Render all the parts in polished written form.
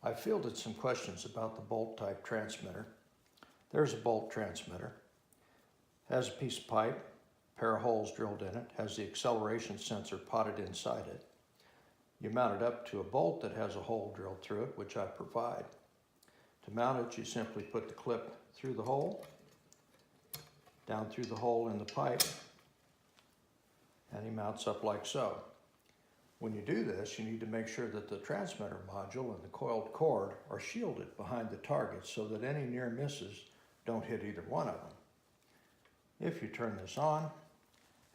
I fielded some questions about the bolt type transmitter. There's a bolt transmitter. Has a piece of pipe, pair of holes drilled in it, has the acceleration sensor potted inside it. You mount it up to a bolt that has a hole drilled through it, which I provide. To mount it, you simply put the clip through the hole, down through the hole in the pipe, and he mounts up like so. When you do this, you need to make sure that the transmitter module and the coiled cord are shielded behind the target so that any near misses don't hit either one of them. If you turn this on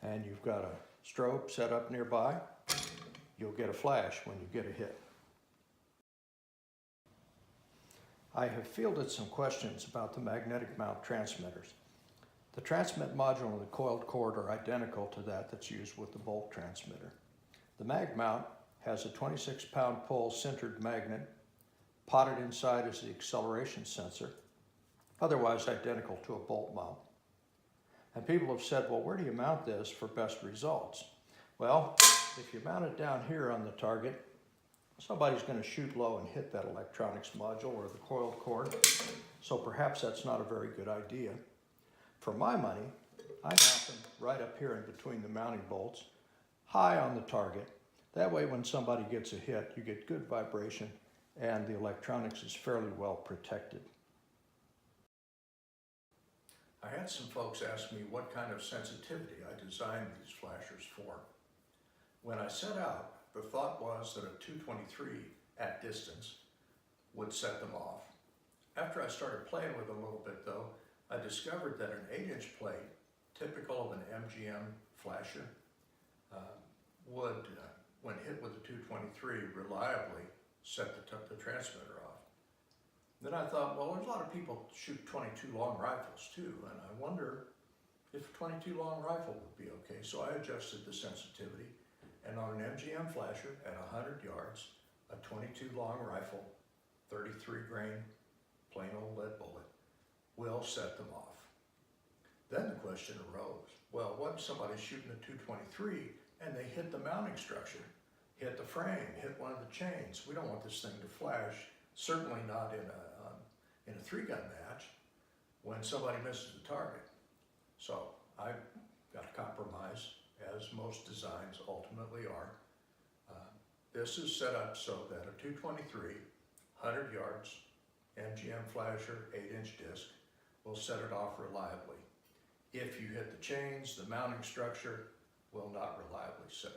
and you've got a strobe set up nearby, you'll get a flash when you get a hit. I have fielded some questions about the magnetic mount transmitters. The transmit module and the coiled cord are identical to that's used with the bolt transmitter. The mag mount has a 26-pound pull sintered magnet. Potted inside is the acceleration sensor, otherwise identical to a bolt mount. And people have said, well, where do you mount this for best results? Well, if you mount it down here on the target, somebody's going to shoot low and hit that electronics module or the coiled cord, so perhaps that's not a very good idea. For my money, I mount them right up here in between the mounting bolts, high on the target. That way when somebody gets a hit, you get good vibration and the electronics is fairly well protected. I had some folks ask me what kind of sensitivity I designed these flashers for. When I set out, the thought was that a 223 at distance would set them off. After I started playing with them a little bit though, I discovered that an 8-inch plate, typical of an MGM flasher, would, when hit with a 223, reliably set the transmitter off. Then I thought, well, there's a lot of people shoot 22 long rifles too, and I wonder if a 22 long rifle would be okay. So I adjusted the sensitivity, and on an MGM flasher at 100 yards, a 22 long rifle, 33 grain, plain old lead bullet, will set them off. Then the question arose, well, what if somebody's shooting a 223 and they hit the mounting structure, hit the frame, hit one of the chains? We don't want this thing to flash, certainly not in a 3-gun match when somebody misses the target. So I got a compromise, as most designs ultimately are. This is set up so that a 223, 100 yards, MGM flasher, 8-inch disc, will set it off reliably. If you hit the chains, the mounting structure will not reliably set